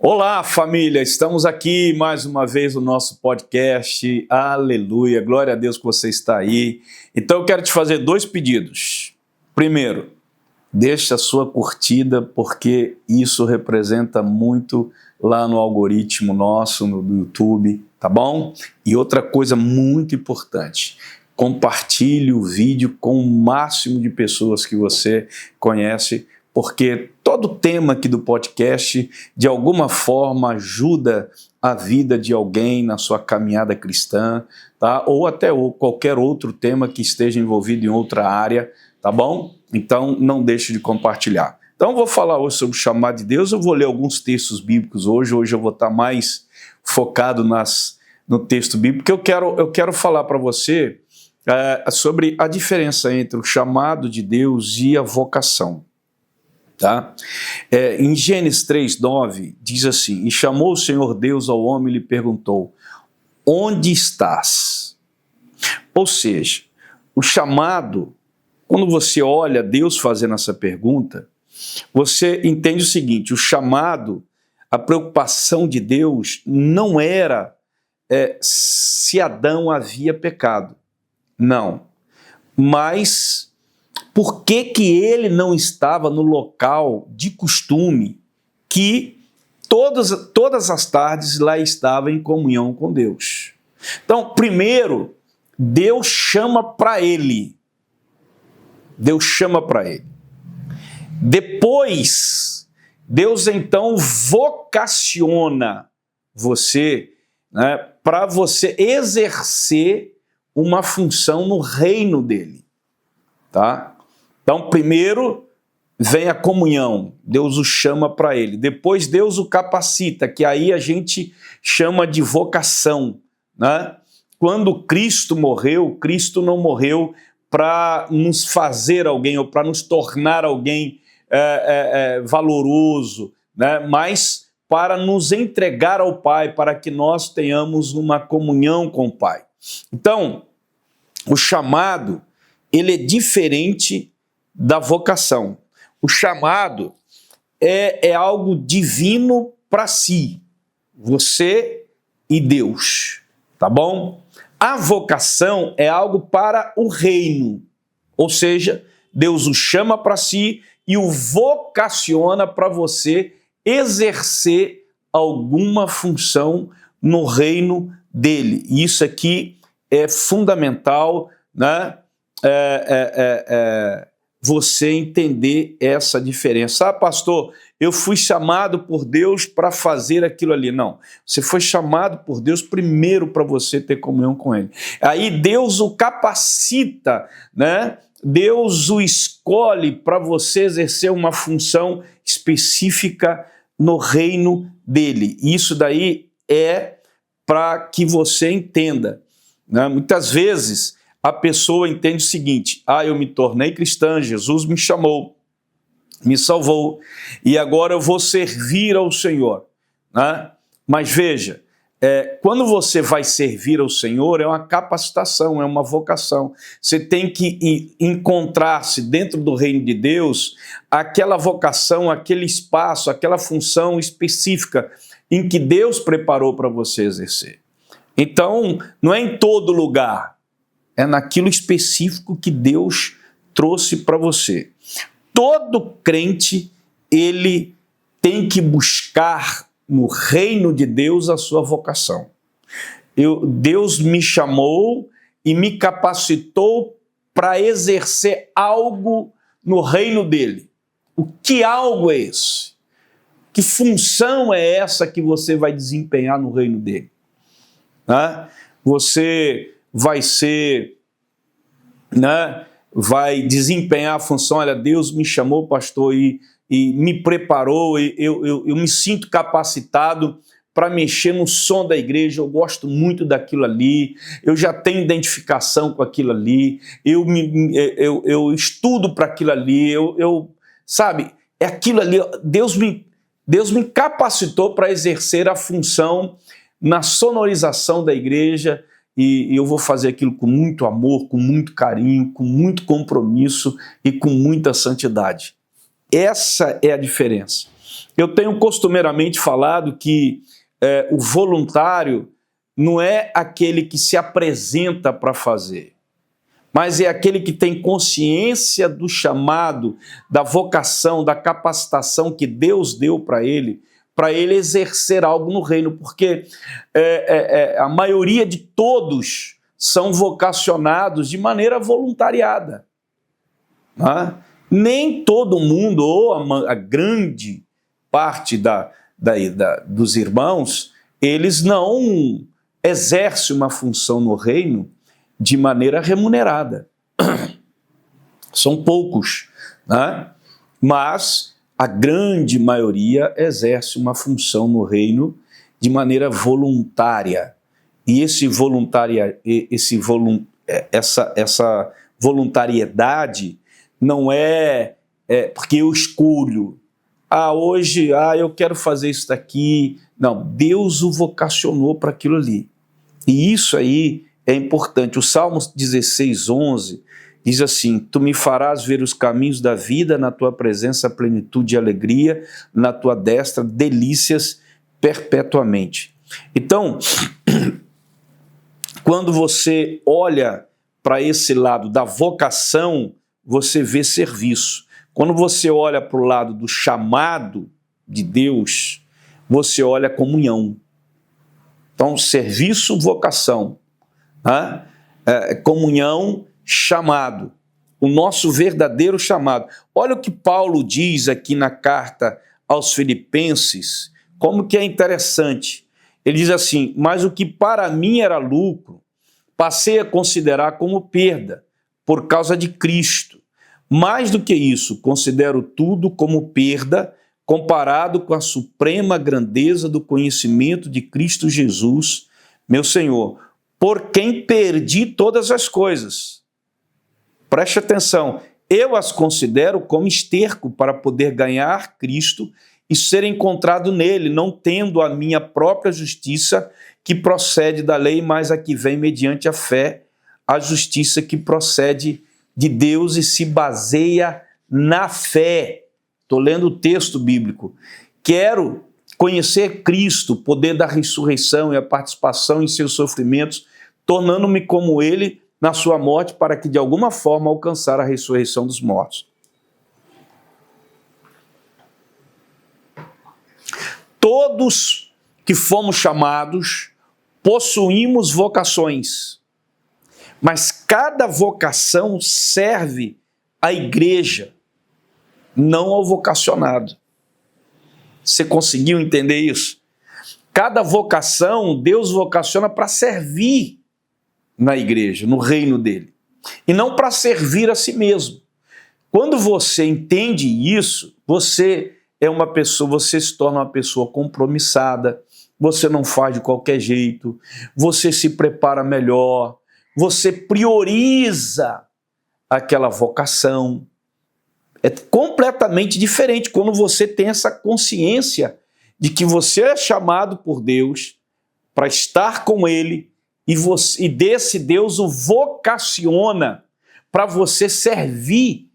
Olá, família! Estamos aqui mais uma vez no nosso podcast. Aleluia! Glória a Deus que você está aí. Então eu quero te fazer dois pedidos. Primeiro, deixa a sua curtida, porque isso representa muito lá no algoritmo nosso, no YouTube, tá bom? E outra coisa muito importante, compartilhe o vídeo com o máximo de pessoas que você conhece, porque todo tema aqui do podcast, de alguma forma, ajuda a vida de alguém na sua caminhada cristã, tá? Ou até qualquer outro tema que esteja envolvido em outra área, tá bom? Então, não deixe de compartilhar. Então, eu vou falar hoje sobre o chamado de Deus, eu vou ler alguns textos bíblicos hoje eu vou estar mais focado no texto bíblico, porque eu quero falar para você sobre a diferença entre o chamado de Deus e a vocação. Tá? Em Gênesis 3:9 diz assim: e chamou o Senhor Deus ao homem e lhe perguntou: onde estás? Ou seja, o chamado, quando você olha Deus fazendo essa pergunta, você entende o seguinte: o chamado, a preocupação de Deus não era se Adão havia pecado, não, mas por que ele não estava no local de costume que todas as tardes lá estava em comunhão com Deus? Então, primeiro, Deus chama para ele. Deus chama para ele. Depois, Deus então vocaciona você, né, para você exercer uma função no reino dele. Tá? Então, primeiro vem a comunhão, Deus o chama para ele. Depois Deus o capacita, que aí a gente chama de vocação, né? Quando Cristo morreu, Cristo não morreu para nos fazer alguém ou para nos tornar alguém valoroso, né? Mas para nos entregar ao Pai, para que nós tenhamos uma comunhão com o Pai. Então, o chamado, ele é diferente da vocação. O chamado é algo divino para si, você e Deus, tá bom? A vocação é algo para o reino, ou seja, Deus o chama para si e o vocaciona para você exercer alguma função no reino dele. Isso aqui é fundamental, né? Você entender essa diferença. Ah, pastor, eu fui chamado por Deus para fazer aquilo ali. Não, você foi chamado por Deus primeiro para você ter comunhão com Ele. Aí Deus o capacita, né? Deus o escolhe para você exercer uma função específica no reino dele. Isso daí é para que você entenda, né? Muitas vezes a pessoa entende o seguinte: eu me tornei cristã, Jesus me chamou, me salvou, e agora eu vou servir ao Senhor, né? Mas veja, quando você vai servir ao Senhor, é uma capacitação, é uma vocação. Você tem que encontrar-se dentro do reino de Deus, aquela vocação, aquele espaço, aquela função específica em que Deus preparou para você exercer. Então, não é em todo lugar, é naquilo específico que Deus trouxe para você. Todo crente, ele tem que buscar no reino de Deus a sua vocação. Deus me chamou e me capacitou para exercer algo no reino dele. O que algo é esse? Que função é essa que você vai desempenhar no reino dele? Né? Você vai ser, né, vai desempenhar a função. Olha, Deus me chamou, pastor, e me preparou, e eu me sinto capacitado para mexer no som da igreja, eu gosto muito daquilo ali, eu já tenho identificação com aquilo ali, eu estudo para aquilo ali, sabe, é aquilo ali. Deus me capacitou para exercer a função na sonorização da igreja, e eu vou fazer aquilo com muito amor, com muito carinho, com muito compromisso e com muita santidade. Essa é a diferença. Eu tenho costumeiramente falado que o voluntário não é aquele que se apresenta para fazer, mas é aquele que tem consciência do chamado, da vocação, da capacitação que Deus deu para ele exercer algo no reino, porque a maioria de todos são vocacionados de maneira voluntariada. Né? Nem todo mundo, ou a grande parte dos irmãos, eles não exercem uma função no reino de maneira remunerada. São poucos, né? Mas a grande maioria exerce uma função no reino de maneira voluntária. E essa voluntariedade não é porque eu escolho. Hoje eu quero fazer isso daqui. Não, Deus o vocacionou para aquilo ali. E isso aí é importante. O Salmo 16:11 diz assim: tu me farás ver os caminhos da vida, na tua presença plenitude e alegria, na tua destra delícias perpetuamente. Então, quando você olha para esse lado da vocação, você vê serviço. Quando você olha para o lado do chamado de Deus, você olha comunhão. Então, serviço, vocação. Comunhão, chamado. O nosso verdadeiro chamado. Olha o que Paulo diz aqui na carta aos Filipenses, como que é interessante. Ele diz assim: mas o que para mim era lucro, passei a considerar como perda, por causa de Cristo. Mais do que isso, considero tudo como perda, comparado com a suprema grandeza do conhecimento de Cristo Jesus, meu Senhor, por quem perdi todas as coisas. Preste atenção, eu as considero como esterco para poder ganhar Cristo e ser encontrado nele, não tendo a minha própria justiça que procede da lei, mas a que vem mediante a fé, a justiça que procede de Deus e se baseia na fé. Estou lendo o texto bíblico. Quero conhecer Cristo, o poder da ressurreição e a participação em seus sofrimentos, tornando-me como ele na sua morte, para que de alguma forma alcançar a ressurreição dos mortos. Todos que fomos chamados possuímos vocações, mas cada vocação serve à igreja, não ao vocacionado. Você conseguiu entender isso? Cada vocação, Deus vocaciona para servir na igreja, no reino dele, e não para servir a si mesmo. Quando você entende isso, você é uma pessoa, você se torna uma pessoa compromissada, você não faz de qualquer jeito, você se prepara melhor, você prioriza aquela vocação. É completamente diferente quando você tem essa consciência de que você é chamado por Deus para estar com Ele e desse Deus o vocaciona para você servir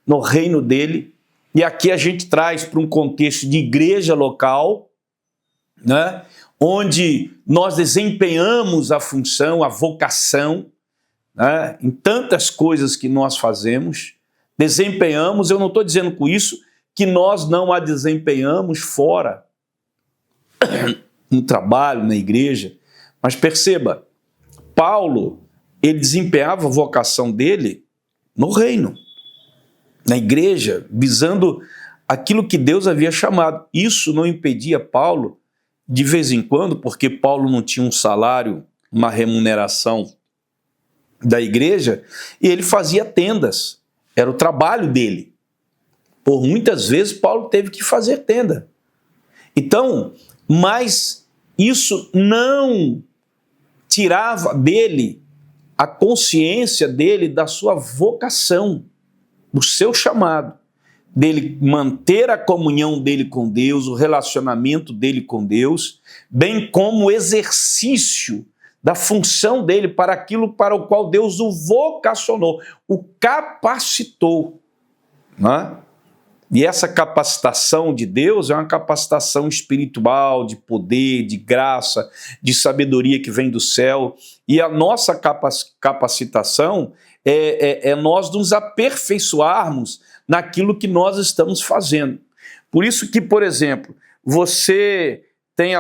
no reino dele. E aqui a gente traz para um contexto de igreja local, né, onde nós desempenhamos a função, a vocação, né, em tantas coisas que nós fazemos, desempenhamos. Eu não estou dizendo com isso que nós não a desempenhamos fora, no trabalho, na igreja, mas perceba, Paulo, ele desempenhava a vocação dele no reino, na igreja, visando aquilo que Deus havia chamado. Isso não impedia Paulo, de vez em quando, porque Paulo não tinha um salário, uma remuneração da igreja, e ele fazia tendas, era o trabalho dele. Por muitas vezes Paulo teve que fazer tenda. Então, mas isso não tirava dele a consciência dele da sua vocação, do seu chamado, dele manter a comunhão dele com Deus, o relacionamento dele com Deus, bem como o exercício da função dele para aquilo para o qual Deus o vocacionou, o capacitou. Né? E essa capacitação de Deus é uma capacitação espiritual, de poder, de graça, de sabedoria que vem do céu. E a nossa capacitação é nós nos aperfeiçoarmos naquilo que nós estamos fazendo. Por isso que, por exemplo, você tem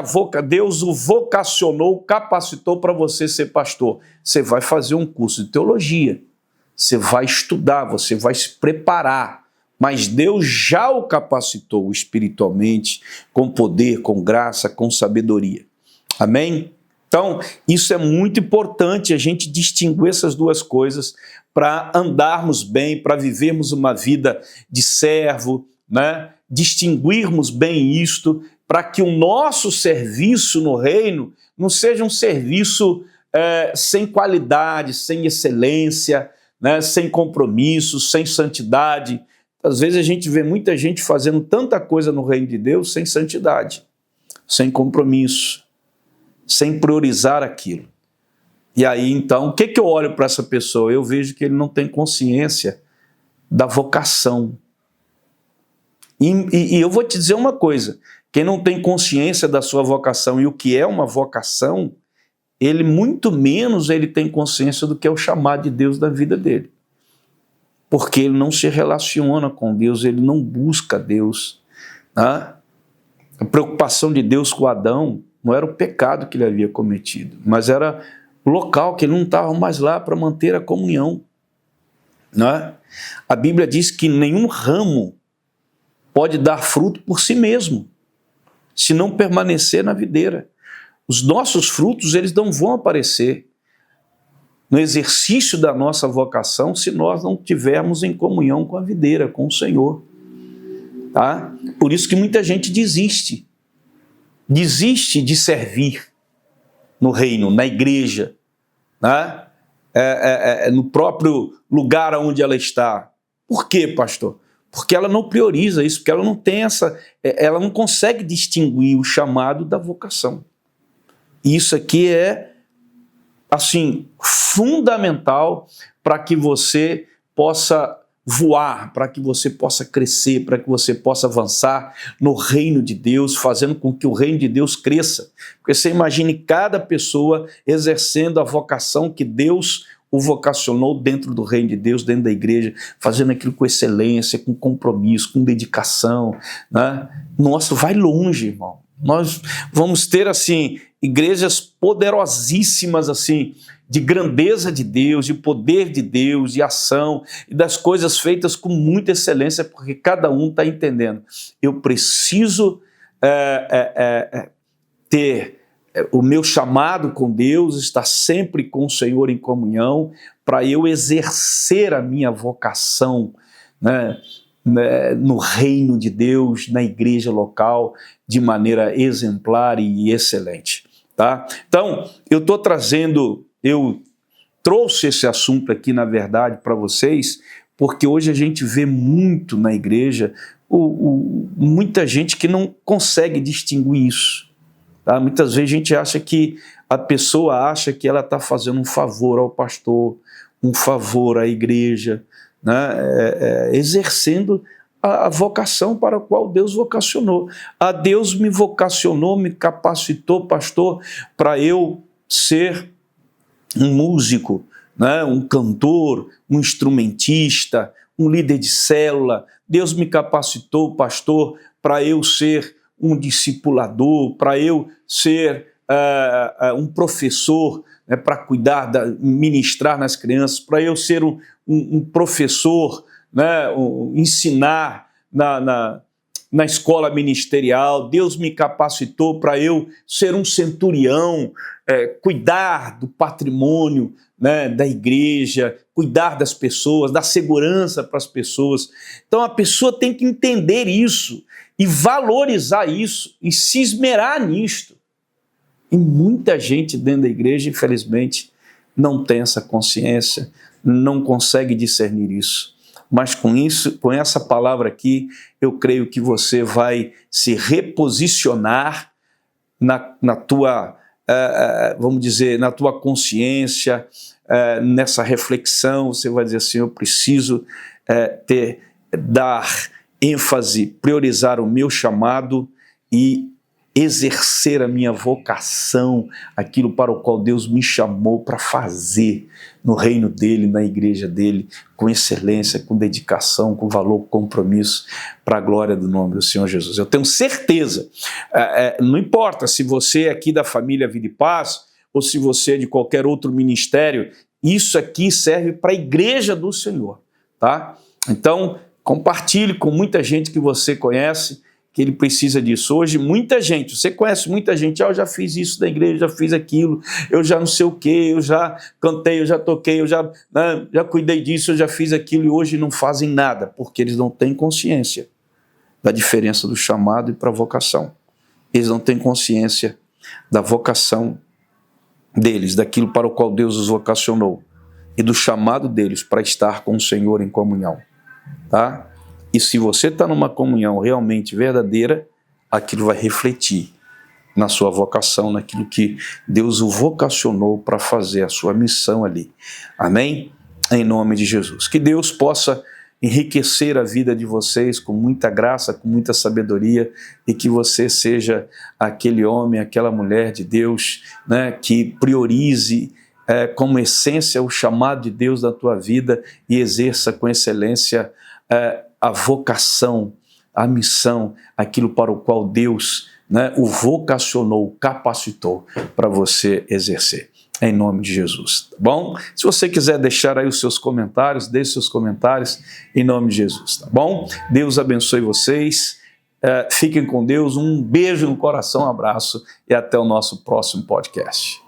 Deus o vocacionou, capacitou para você ser pastor. Você vai fazer um curso de teologia, você vai estudar, você vai se preparar. Mas Deus já o capacitou espiritualmente, com poder, com graça, com sabedoria. Amém? Então, isso é muito importante, a gente distinguir essas duas coisas para andarmos bem, para vivermos uma vida de servo, né? Distinguirmos bem isto, para que o nosso serviço no reino não seja um serviço sem qualidade, sem excelência, né? Sem compromisso, sem santidade. Às vezes a gente vê muita gente fazendo tanta coisa no reino de Deus sem santidade, sem compromisso, sem priorizar aquilo. E aí, então, o que eu olho para essa pessoa? Eu vejo que ele não tem consciência da vocação. E eu vou te dizer uma coisa, quem não tem consciência da sua vocação e o que é uma vocação, ele muito menos ele tem consciência do que é o chamado de Deus da vida dele. Porque ele não se relaciona com Deus, ele não busca Deus. Né? A preocupação de Deus com Adão não era o pecado que ele havia cometido, mas era o local que ele não estava mais lá para manter a comunhão. Né? A Bíblia diz que nenhum ramo pode dar fruto por si mesmo, se não permanecer na videira. Os nossos frutos, eles não vão aparecer no exercício da nossa vocação se nós não tivermos em comunhão com a videira, com o Senhor. Tá? Por isso que muita gente desiste de servir no reino, na igreja, né? No próprio lugar onde ela está. Por quê, pastor? Porque ela não prioriza isso, porque ela não tem ela não consegue distinguir o chamado da vocação. Isso aqui é, assim, fundamental para que você possa voar, para que você possa crescer, para que você possa avançar no reino de Deus, fazendo com que o reino de Deus cresça. Porque você imagine cada pessoa exercendo a vocação que Deus o vocacionou dentro do reino de Deus, dentro da igreja, fazendo aquilo com excelência, com compromisso, com dedicação. Né? Nossa, vai longe, irmão. Nós vamos ter, assim, igrejas poderosíssimas, assim, de grandeza de Deus, de poder de Deus, de ação, e das coisas feitas com muita excelência, porque cada um está entendendo. Eu preciso ter o meu chamado com Deus, estar sempre com o Senhor em comunhão, para eu exercer a minha vocação, né, no reino de Deus, na igreja local, de maneira exemplar e excelente. Tá? Então, eu trouxe esse assunto aqui, na verdade, para vocês, porque hoje a gente vê muito na igreja, muita gente que não consegue distinguir isso. Tá? Muitas vezes a gente acha que a pessoa acha que ela está fazendo um favor ao pastor, um favor à igreja, né? Exercendo a vocação para a qual Deus vocacionou. Deus me vocacionou, me capacitou, pastor, para eu ser um músico, né? Um cantor, um instrumentista, um líder de célula. Deus me capacitou, pastor, para eu ser um discipulador, para eu ser um professor, né? Para cuidar, ministrar nas crianças, para eu ser um professor, né? Ensinar na escola ministerial. Deus me capacitou para eu ser um centurião, cuidar do patrimônio, né, da igreja, cuidar das pessoas, dar segurança para as pessoas. Então a pessoa tem que entender isso e valorizar isso e se esmerar nisto. E muita gente dentro da igreja, infelizmente, não tem essa consciência, não consegue discernir isso. Mas com isso, com essa palavra aqui, eu creio que você vai se reposicionar na tua, vamos dizer, na tua consciência, nessa reflexão. Você vai dizer assim: eu preciso dar ênfase, priorizar o meu chamado e exercer a minha vocação, aquilo para o qual Deus me chamou para fazer no reino dele, na igreja dele, com excelência, com dedicação, com valor, com compromisso, para a glória do nome do Senhor Jesus. Eu tenho certeza, não importa se você é aqui da família Vida e Paz, ou se você é de qualquer outro ministério, isso aqui serve para a igreja do Senhor, tá? Então, compartilhe com muita gente que você conhece, que ele precisa disso. Hoje, muita gente, você conhece muita gente, eu já fiz isso na igreja, já fiz aquilo, eu já não sei o quê, eu já cantei, eu já toquei, eu já cuidei disso, eu já fiz aquilo, e hoje não fazem nada, porque eles não têm consciência da diferença do chamado e para a vocação. Eles não têm consciência da vocação deles, daquilo para o qual Deus os vocacionou, e do chamado deles para estar com o Senhor em comunhão, tá? E se você está numa comunhão realmente verdadeira, aquilo vai refletir na sua vocação, naquilo que Deus o vocacionou para fazer, a sua missão ali. Amém? Em nome de Jesus. Que Deus possa enriquecer a vida de vocês com muita graça, com muita sabedoria, e que você seja aquele homem, aquela mulher de Deus, né, que priorize como essência o chamado de Deus na tua vida e exerça com excelência a vocação, a missão, aquilo para o qual Deus, né, o vocacionou, capacitou para você exercer. Em nome de Jesus, tá bom? Se você quiser deixar aí os seus comentários, deixe seus comentários em nome de Jesus, tá bom? Deus abençoe vocês, fiquem com Deus, um beijo no coração, um abraço e até o nosso próximo podcast.